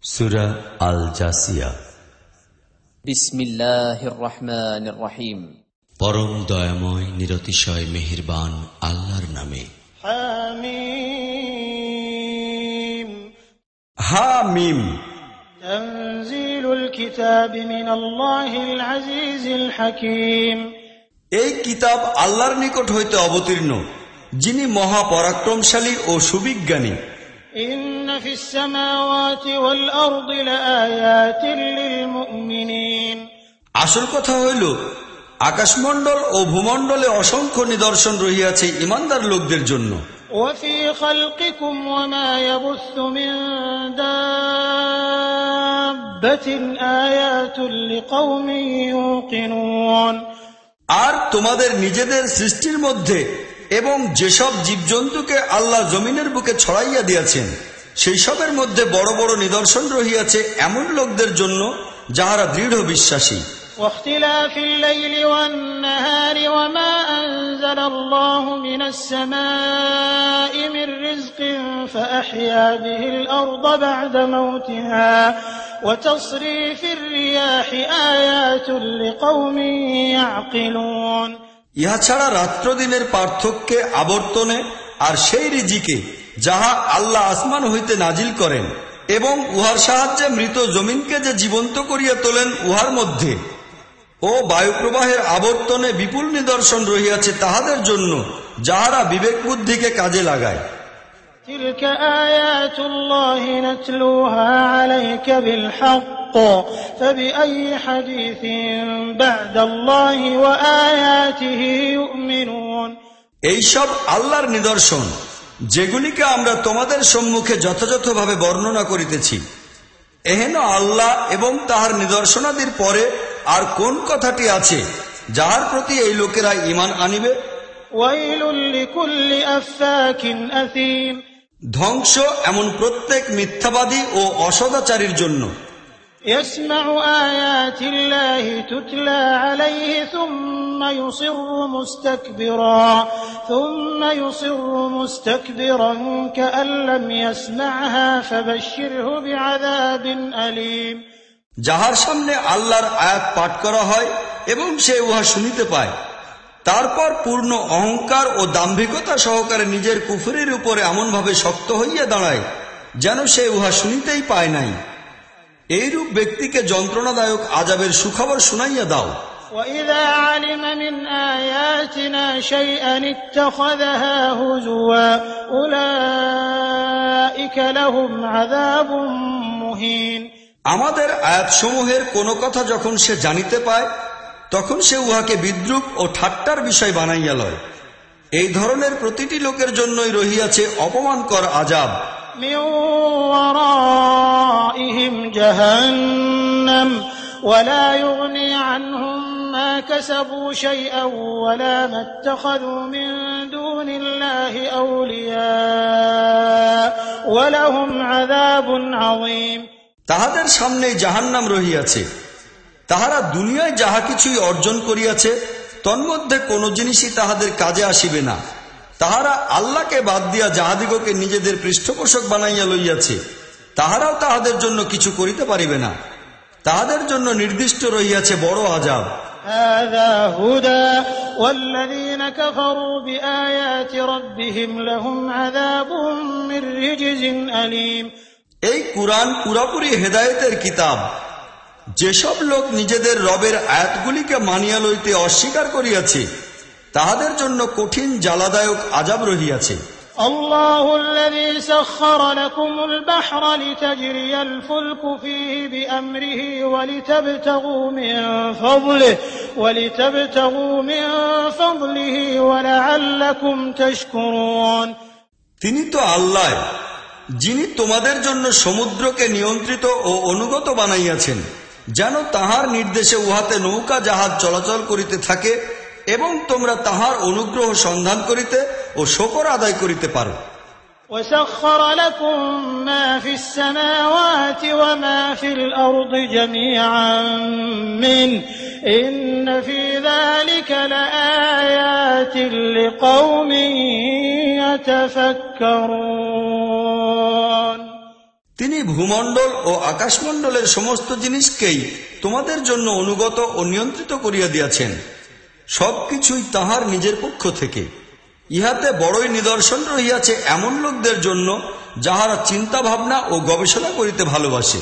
সূরা আল জাসিয়া। বিসমিল্লাহির রহমানির রহিম। পরম দয়াময় নিরতিশয় মেহেরবান আল্লাহর নামে। হামিম। হামিম। তানজিলুল কিতাবি মিনাল্লাহিল আজিজিল হাকীম। এই কিতাব আল্লাহর নিকট হইতে অবতীর্ণ, যিনি মহাপরাক্রমশালী ও সুবিজ্ঞানী। ইন্না ফিস সামাওয়াতি ওয়াল আরদি লাআয়াতিন লিল মুমিনিন। আসল কথা হইল, আকাশমণ্ডল ও ভূমণ্ডলে অসংখ্য নিদর্শন রহিয়াছে ঈমানদার লোকদের জন্য। ওয়াফি খালকিকুম ওয়া মা ইয়াবুসু মিন দাব্বাতিন আয়াতুন লিকাওমিন ইউকিনুন। আর তোমাদের নিজেদের সৃষ্টির মধ্যে এবং যেসব জীবজন্তুকে আল্লাহ জমিনের বুকে ছড়াইয়া দিয়াছেন, সেই সবের মধ্যে বড় বড় নিদর্শন রহিয়াছে এমন লোকদের জন্য যাহারা দৃঢ় বিশ্বাসী। واختلاف الليل والنهار وما أنزل الله من السماء من رزق فأحيا به الأرض بعد موتها وتصريف الرياح آيات لقوم يعقلون। ইহা ছাড়া রাত্র দিনের পার্থক্যে আবর্তনে আর সেই রিজিকে যাহা আল্লাহ আসমান হইতে নাজিল করেন এবং উহার সাহায্যে মৃত জমিনকে যে জীবন্ত করিয়া তোলেন, উহার মধ্যে ও বায়ুপ্রবাহের আবর্তনে বিপুল নিদর্শন রহিয়াছে তাহাদের জন্য যাহারা বিবেক বুদ্ধিকে কাজে লাগায়। تلك آيات الله نتلوها عليك بالحق فبأي حديث بعد الله وآياته يؤمنون। এইসব আল্লাহর নিদর্শন, যেগুলিকে আমরা তোমাদের সম্মুখে যথাযথভাবে বর্ণনা করিতেছি। এহেন আল্লাহ এবং তাহার নিদর্শনাদির পরে আর কোন কথাটি আছে যাহার প্রতি এই লোকেরা ঈমান আনিবে? ওয়াইলুল লিকুল্লি আফফাকিন আথীম। ধ্বংস এমন প্রত্যেক মিথ্যাবাদী ও অসদাচারীর জন্য। ইয়াসমাউ আয়াতিল্লাহি তুতলা আলাইহি সুম্মা ইউসিররু মুস্তাকবিরান কাআন লাম ইয়াসমা'হা ফাবাশশিরহু বিআযাবিন আলীম। যাহার সামনে আল্লাহর আয়াত পাঠ করা হয় এবং সে উহা শুনিতে পায়, তারপর পূর্ণ অহংকার ও দাম্ভিকতা সহকারে নিজের কুফরির উপরে এমনভাবে শক্ত হইয়া দাঁড়ায় যেন সে উহা শুনিতেই পায় নাই। এইরূপ ব্যক্তিকে যন্ত্রণাদায়ক আযাবের সুখবর শুনাইয়া দাও। وَإِذَا عَلِمَ مِنْ آيَاتِنَا شَيْئًا اتَّخَذَهَا هُزُوًا أُولَئِكَ لَهُمْ عَذَابٌ مُهِينٌ। আমাদের আয়াতসমূহের কোন কথা যখন সে জানিতে পায়, তখন সে উহাকে বিদ্রূপ ও ঠাট্টার বিষয় বানাইয়া লয়। এই ধরনের প্রতিটি লোকের জন্যই রহিয়াছে অপমানকর আযাব। মিন ওয়ারাইহিম জাহান্নাম ওয়ালা ইউগনি আনহুম মা কাসাবু শাইআন ওয়ালা মাত্তাখাযু মিন দুনিল্লাহি আউলিয়া ওয়া লাহুম আযাবুন আযীম। তাহাদের সামনেই জাহান্নাম রহিয়াছে। তাহারা দুনিয়ায় যাহা কিছুই অর্জন করিয়াছে, তন্মধ্যে কোন জিনিসই তাহাদের কাজে আসিবে না। তাহারা আল্লাহকে বাদ দিয়া যাহাদিগকে নিজেদের পৃষ্ঠপোষক বানাইয়া লইয়াছে, তাহারাও তাহাদের জন্য কিছু করিতে পারিবে না। তাহাদের জন্য নির্দিষ্ট রহিয়াছে বড় আযাব। হাযা হুদা ওয়াল্লাযীনা কাফারু বিআয়াতি রাব্বিহিম লাহুম আযাবুম মির রিজজিন আলীম। এই কুরআন পুরাপুরি হেদায়েতের কিতাব। যেসব লোক নিজেদের রবের আয়াতগুলিকে মানিয়া লইতে অস্বীকার করিয়াছে, তাহাদের জন্য কঠিন জ্বালাদায়ক আযাব রহিয়াছে। আল্লাহুল্লাযী সাখখারা লাকুমুল বাহরা লিতাজরিয়াল ফুলকু ফীহি বিআমরিহি ওয়ালিতাবতাগু মিন ফাদলিহি ওয়া লাআল্লাকুম তাশকুরুন। তিনি তো আল্লাহ, যিনি তোমাদের জন্য সমুদ্রকে নিয়ন্ত্রিত ও অনুগত বানাইয়াছেন, যেন তাহার নির্দেশে উহাতে নৌকা জাহাজ চলাচল করিতে থাকে এবং তোমরা তাহার অনুগ্রহ সন্ধান করিতে ও শুকর আদায় করিতে পারো। وَسَخَّرَ لَكُم مَّا فِي السَّمَاوَاتِ وَمَا فِي الْأَرْضِ جَمِيعًا مِّنْهُ إِنَّ فِي ذَلِكَ لَآيَاتٍ لِقَوْمٍ يَتَفَكَّرُونَ। তিনি ভূমণ্ডল ও আকাশমণ্ডলের সমস্ত জিনিসকেই তোমাদের জন্য অনুগত ও নিয়ন্ত্রিত করিয়া দিয়াছেন। সবকিছুই তাহার নিজের পক্ষ থেকে। ইহাতে বড়ই নিদর্শন রহিয়াছে এমন লোকদের জন্য যাহারা চিন্তা ভাবনা ও গবেষণা করিতে ভালোবাসে।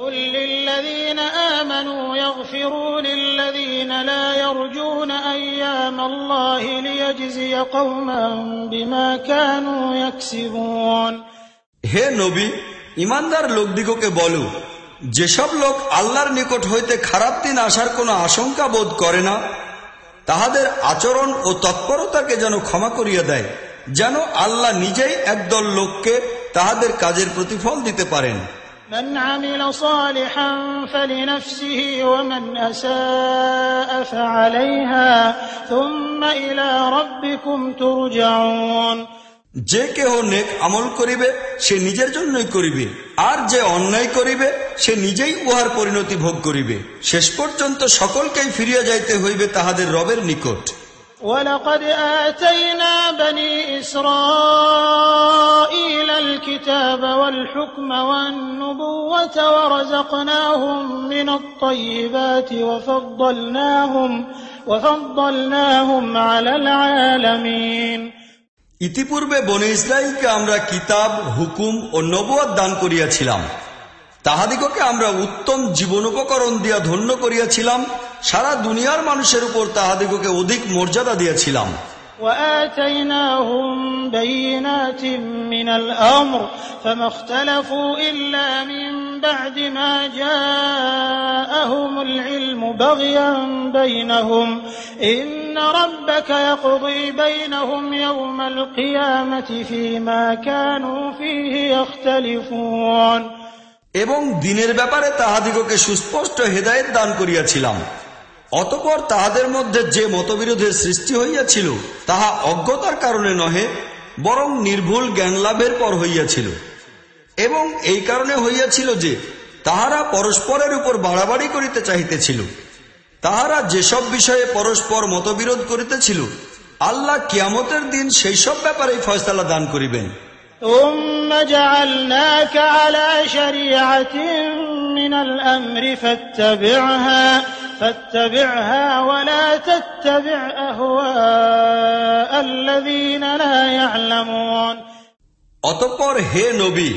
قل للذين آمنوا يغفروا للذين لا يرجون أيام الله ليجزي قوما بما كانوا يكسبون। হে নবী, ইমানদার লোকদিগকে বলো, যেসব লোক আল্লাহর নিকট হইতে খারাপ দিন আসার কোনো আশঙ্কা বোধ করে না, তাহাদের আচরণ ও তৎপরতাকে যেন ক্ষমা করিয়া দেয়, যেন আল্লাহ নিজেই একদল লোককে তাহাদের কাজের প্রতিফল দিতে পারেন। من عمل صالحا فلنفسه ومن أساء فعليها ثم إلى ربكم ترجعون। যে কেহ নেক আমল করিবে সে নিজের জন্যই করিবে, আর যে অন্যায় করিবে সে নিজেই উহার পরিণতি ভোগ করিবে। শেষ পর্যন্ত সকলকেই ফিরিয়া যাইতে হইবে তাহাদের রবের নিকট। ولقد آتينا بني إسرائيل الكتاب والحكم والنبوة ورزقناهم من الطيبات وفضلناهم على العالمين। ইতিপূর্বে বনী ইসরাইলকে আমরা কিতাব, হুকুম ও নবুয়ত দান করিয়াছিলাম। তাহাদিগকে আমরা উত্তম জীবনোপকরণ দিয়া ধন্য করিয়াছিলাম। সারা দুনিয়ার মানুষের উপর তাহাদিগকে অধিক মর্যাদা দিয়াছিলাম। وآتيناهم بينات من الأمر فما اختلفوا إلا من بعد ما جاءهم العلم بغيا بينهم إن ربك يقضي بينهم يوم القيامة فيما كانوا فيه يختلفون। এবং দিনের ব্যাপারে তাহাদিগকে সুস্পষ্ট হেদায়েত দান করিয়াছিলাম। অতঃপর তাহাদের মধ্যে যে মতবিরোধের সৃষ্টি হইয়াছিল তাহা অজ্ঞতার কারণে নহে, বরং নির্ভুল জ্ঞান লাভের পর হইয়াছিল। এবং এই কারণে হইয়াছিল যে তাহারা পরস্পরের উপর বাড়াবাড়ি করিতে চাহিতেছিল। তাহারা যেসব বিষয়ে পরস্পর মতবিরোধ করিতেছিল, আল্লাহ কিয়ামতের দিন সেই সব ব্যাপারেই ফয়সালা দান করিবেন। ثم جعلناك على شريعة من الأمر فاتبعها ولا تتبع أهواء الذين لا يعلمون। অতঃপর হে নবী,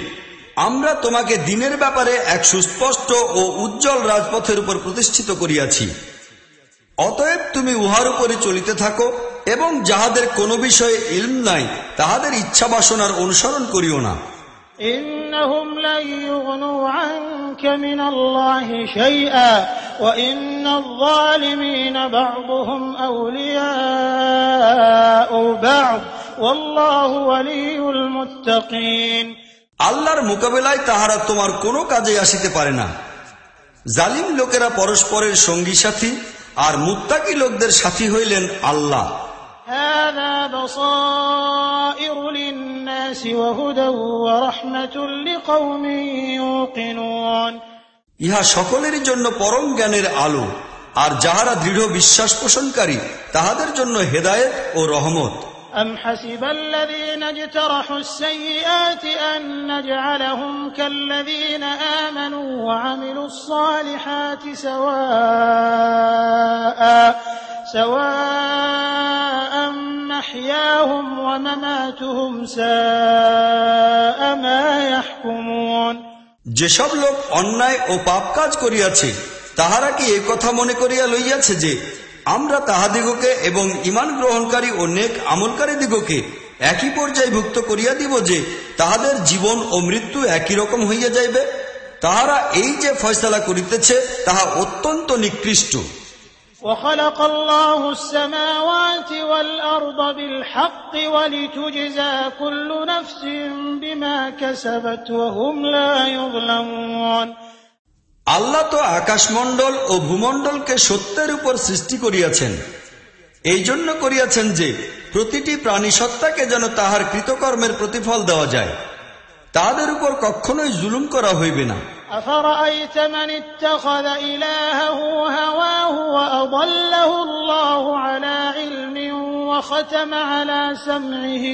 আমরা তোমাকে দ্বীনের ব্যাপারে এক সুস্পষ্ট ও উজ্জ্বল রাজপথের উপর প্রতিষ্ঠিত করিয়াছি। অতএব তুমি উহার উপরই চলিতে থাকো এবং যাহাদের কোনো বিষয়ে ইলম নাই তাহাদের ইচ্ছা বাসনার অনুসরণ করিও না। إنهم لن يغنوا عنك من الله شيئا وإن الظالمين بعضهم أولياء بعض والله ولي المتقين। আল্লাহর মোকাবেলায় তাহারা তোমার কোনো কাজে আসিতে পারে না। জালিম লোকেরা পরস্পরের সঙ্গী সাথী, আর মুত্তাকি লোকদের সাথী হইলেন আল্লাহ। هذا بصائر للناس وهدى ورحمة لقوم يوقنون। ইহা সকলেরই জন্য পরম জ্ঞানের আলো, আর যাহারা দৃঢ় বিশ্বাস পোষণকারী তাহাদের জন্য হেদায়েত ও রহমত। أم حسب الذين اجترحوا السيئات أن نجعلهم كالذين آمنوا وعملوا الصالحات سواء محياهم ومماتهم ساء ما يحكمون। যেসব লোক অন্যায় ও পাপ কাজ করিয়াছে তাহারা কি এ কথা মনে করিয়া লইয়াছে যে আমরা তাহাদিগকে এবং ঈমান গ্রহণকারী ও নেক আমলকারী দিগকে একই পর্যায়ভুক্ত করিয়া দিব যে তাহাদের জীবন ও মৃত্যু একই রকম হইয়া যাইবে? তাহারা এই যে ফয়সালা করিতেছে তাহা অত্যন্ত নিকৃষ্ট। وخلق الله السماوات والأرض بالحق ولتجزى كل نفس بما كسبت وهم لا يظلمون। আল্লাহ তো আকাশমণ্ডল ও ভূমণ্ডলকে সত্যের উপর সৃষ্টি করিয়াছেন। এই জন্য করিয়াছেন যে প্রতিটি প্রাণী সত্তাকে যেন তাহার কৃতকর্মের প্রতিফল দেওয়া যায়, তাদের উপর কখনোই জুলুম করা হইবে না। أفرأيت من اتخذ إلهه هواه وأضله الله على علم وختم على سمعه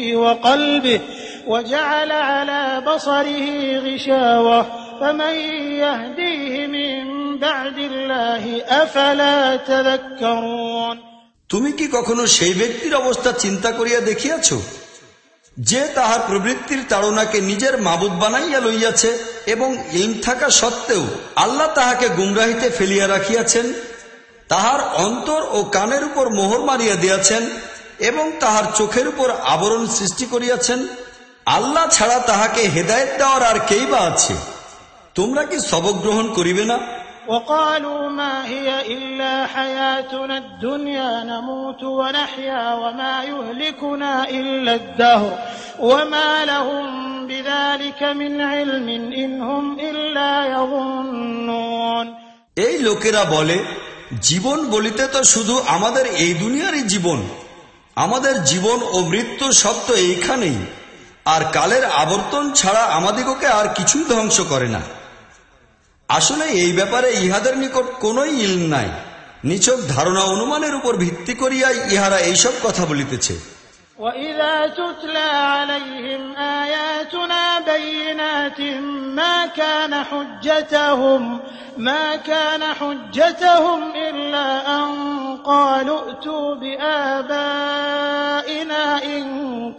وجعل على بصره غشاوة فمن يهديه من بعد الله أفلا تذكرون তুমি কি কখনো সেই ব্যক্তির অবস্থা চিন্তা করিয়া দেখিয়াছ যে তাহার প্রবৃত্তির তাড়নাকে নিজের মাবুদ বানাইয়া লইয়াছে এবং ইলম থাকা সত্ত্বেও আল্লাহ তাহাকে গুমরাহিতে ফেলিয়া রাখিয়াছেন, তাহার অন্তর ও কানের উপর মোহর মারিয়া দিয়াছেন এবং তাহার চোখের উপর আবরণ সৃষ্টি করিয়াছেন। আল্লাহ ছাড়া তাহাকে হেদায়েত দেওয়ার আর কেই বা আছে? তোমরা কি সবক গ্রহণ করিবে না? وقالوا ما هي إلا حياتنا الدنيا نموت ونحيا وما يهلكنا إلا الدهر وما لهم بذلك من علم إن هم إلا يظنون এই লোকেরা বলে, জীবন বলিতে তো শুধু আমাদের এই দুনিয়ারই জীবন, আমাদের জীবন ও মৃত্যু সব তো এইখানেই, আর কালের আবর্তন ছাড়া আমাদিগকে আর কিছুই ধ্বংস করে না। আসলে এই ব্যাপারে ইহাদের নিকট কোনই ইলম নাই, নিছক ধারণা অনুমানের উপর ভিত্তি করিয়াই ইহারা এইসব কথা বলিতেছে। وَإِذَا تُتْلَى عَلَيْهِمْ آيَاتُنَا بَيِّنَاتٍ ما كان حجتهم إلا أن قالوا ائتوا بآبائنا إن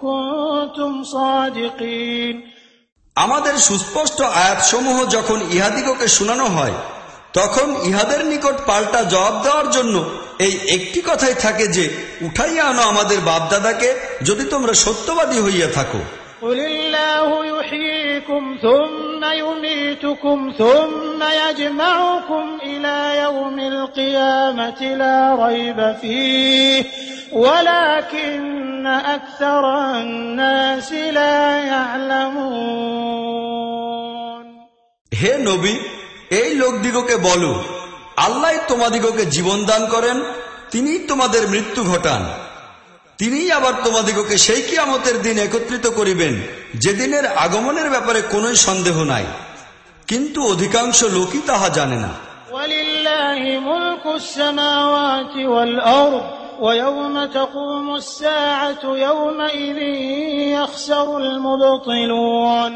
كنتم صادقين আমাদের সুস্পষ্ট আয়াতসমূহ যখন ইহাদিগকে শোনানো হয় তখন ইহাদের নিকট পাল্টা জবাব দেওয়ার জন্য এই একটি কথাই থাকে যে, উঠাইয়া আনো আমাদের বাপদাদাকে যদি তোমরা সত্যবাদী হইয়া থাকো। قُلِ اللَّهُ يُحْيِيكُمْ ثُمَّ يُمِيتُكُمْ ثُمَّ يَجْمَعُكُمْ إِلَى يَوْمِ الْقِيَامَةِ لَا رَيْبَ فِيهِ وَلَكِنَّ أَكْثَرَ النَّاسِ لَا يَعْلَمُونَ হে নবী, এই লোকদিগকে বলো, আল্লাহ তোমাদিগকে জীবন দান করেন, তিনিই তোমাদের মৃত্যু ঘটান, তিনিই আবার তোমাদিগকে সেই কিয়ামতের দিন একত্রিত করিবেন, যেদিনের আগমনের ব্যাপারে কোন সন্দেহ নাই, কিন্তু অধিকাংশ লোকই তাহা জানে না। ওয়ালিল্লাহি মুলকুস সামাওয়াতি ওয়াল আরদ ওয়া ইয়াওমা তাকুমুস সাআতু ইয়াওমাইযিন ইয়াখসারুল মুবতিলুন।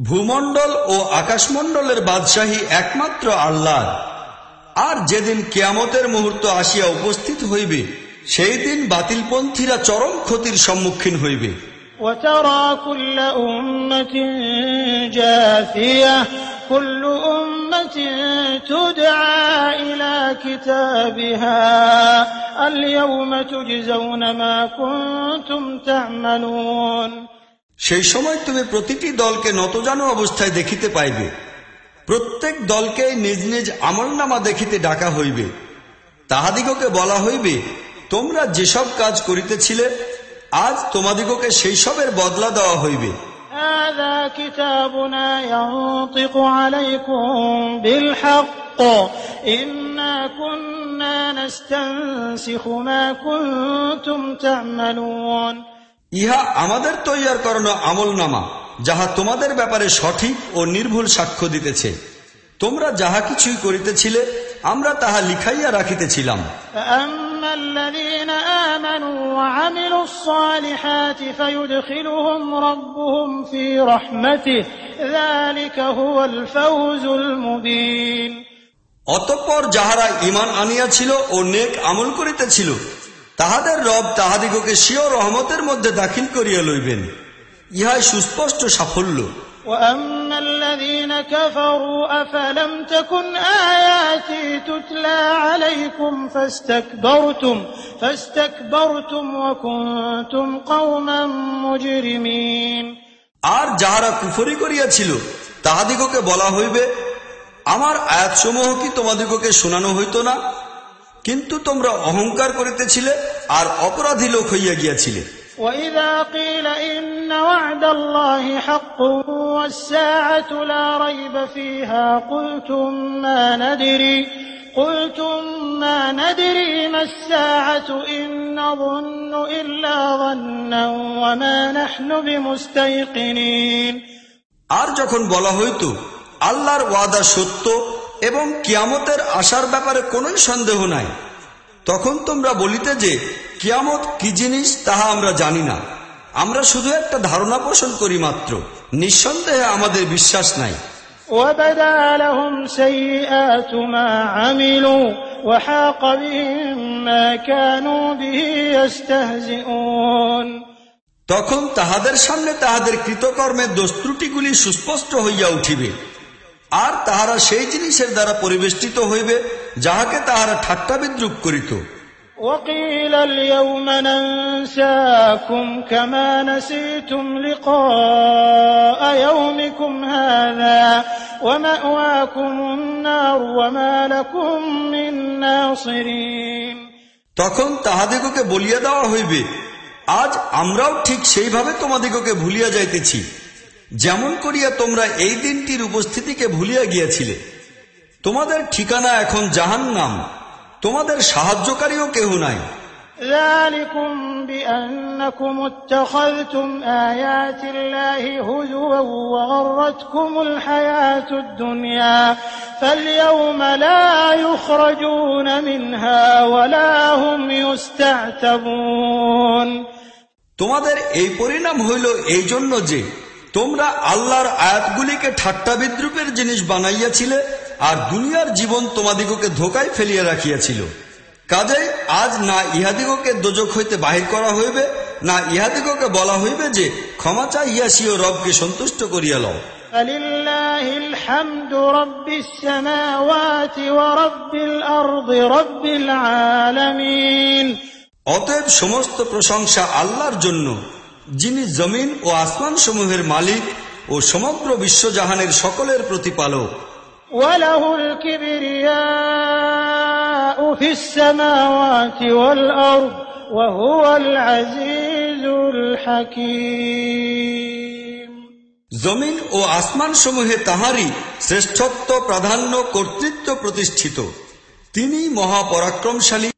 ভূমণ্ডল ও আকাশমণ্ডলের বাদশাহী একমাত্র আল্লাহর, আর যেদিন কিয়ামতের মুহূর্ত আসিয়া উপস্থিত হইবে সেই দিন বাতিলপন্থীরা চরম ক্ষতির সম্মুখীন হইবে। وَتَرَى كُلَّ أُمَّةٍ جَاثِيَةً كُلُّ أُمَّةٍ تُدْعَى إِلَى كِتَابِهَا الْيَوْمَ تُجْزَوْنَ مَا كُنتُمْ تَعْمَلُونَ। সেই সময় তুমি প্রতিটি দলকে নতজানু অবস্থায় দেখিতে পাইবে, প্রত্যেক দলকে নিজ নিজ আমলনামা দেখিতে ডাকা হইবে। তাহাদিগকে বলা হইবে, তোমরা যেসব কাজ করিতেছিলে আজ তোমাদিগকে সেই সবের বদলা দেওয়া হইবে। هذا كتابنا ينطق عليكم بالحق إنا كنا نستنسخ ما كنتم تعملون। ইহা আমাদের তৈয়ার করানো আমলনামা, যাহা তোমাদের ব্যাপারে সঠিক ও নির্ভুল সাক্ষ্য দিতেছে। তোমরা যাহা কিছুই করিতেছিলে আমরা তাহা লিখাইয়া রাখিতেছিলাম। فأما الذين آمنوا وعملوا الصالحات فيدخلهم ربهم في رحمته ذلك هو الفوز المبين। অতঃপর যাহারা ঈমান আনিয়াছিল ও নেক আমল করিতেছিল তাহাদের রব তাহাদিগকে স্বীয় রহমতের মধ্যে দাখিল করিয়া লইবেন, ইহাই সুস্পষ্ট সাফল্য। وَأَمَّا الَّذِينَ كَفَرُوا أَفَلَمْ تَكُنْ آيَاتِي تُتْلَى عَلَيْكُمْ فَاسْتَكْبَرْتُمْ وَكُنْتُمْ قَوْمًا مُجْرِمِينَ। আর যাহারা কুফরি করিয়াছিল তাহাদিগকে বলা হইবে, আমার আয়াতসমূহ কি তোমাদিগকে শোনানো হইত না? কিন্তু তোমরা অহংকার করিতেছিলে আর অপরাধী লোক হইয়া গিয়াছিলে। وَإِذَا قِيلَ إِنَّ وَعْدَ اللَّهِ حَقٌّ وَالسَّاعَةُ لَا رَيْبَ فِيهَا قُلْتُمْ مَا نَدْرِي مَا السَّاعَةُ إِن نَّظُنُّ إِلَّا ظَنًّا وَمَا نَحْنُ بِمُسْتَيْقِنِينَ। আর যখন বলা হইত আল্লাহর ওয়াদা সত্য এবং কিয়ামতের আসার ব্যাপারে কোন সন্দেহ নাই, তখন তোমরা বলিতে যে কিয়ামত কি জিনিস তাহা আমরা জানি না, আমরা শুধু একটা ধারণা পোষণ করি মাত্র, নিঃসন্দেহে আমাদের বিশ্বাস নাই। وبدا لهم سيئات ما عملوا وحاق بهم ما كانوا به يستهزئون। তখন তাহাদের সামনে তাহাদের কৃতকর্মের দোষ ত্রুটিগুলি সুস্পষ্ট হইয়া উঠিবে, আর তাহারা সেই জিনিসের দ্বারা পরিবেষ্টিত হইবে যাহাকে তাহারা ঠাট্টা বিদ্রূপ করিত। وقيل اليوم ننساكم كما نسيتم لقاء يومكم هذا ومأواكم النار وما لكم من ناصرين। তখন তাহাদিগকে বলিয়া দেওয়া হইবে, আজ আমরাও ঠিক সেইভাবে তোমাদিগকে ভুলিয়া যাইতেছি, যেমন করিয়া তোমরা এই দিনটির উপস্থিতিকে ভুলিয়া গিয়াছিলে। তোমাদের ঠিকানা এখন জাহান্নাম, তোমাদের সাহায্যকারীও কেহ নাই। ذلكم بأنكم اتخذتم آيات الله هزوا وغرتكم الحياة الدنيا فاليوم لا يخرجون منها ولا هم يستعتبون। তোমাদের এই পরিণাম হইল এই জন্য যে তোমরা আল্লাহর আয়াতগুলিকে ঠাট্টা বিদ্রুপের জিনিস বানাইয়াছিলে, আর দুনিয়ার জীবন তোমাদিগকে ধোঁকায় ফেলিয়া রাখিয়াছিল। কাজেই আজ না ইহাদিগকে দোজখ হইতে বাহির করা হইবে, না ইহাদিগকে বলা হইবে যে ক্ষমা চাহিয়া সিও রবকে সন্তুষ্ট করিয়া লও। فلله الحمد رب السماوات ورب الأرض رب العالمين। অতএব সমস্ত প্রশংসা আল্লাহর জন্য, যিনি জমিন ও আসমান সমূহের মালিক ও সমগ্র বিশ্বজাহানের সকলের প্রতিপালক। وله الكبرياء في السماوات والأرض وهو العزيز الحكيم। জমিন ও আসমান সমূহে তাহারই শ্রেষ্ঠত্ব, প্রাধান্য, কর্তৃত্ব প্রতিষ্ঠিত। তিনি মহাপরাক্রমশালী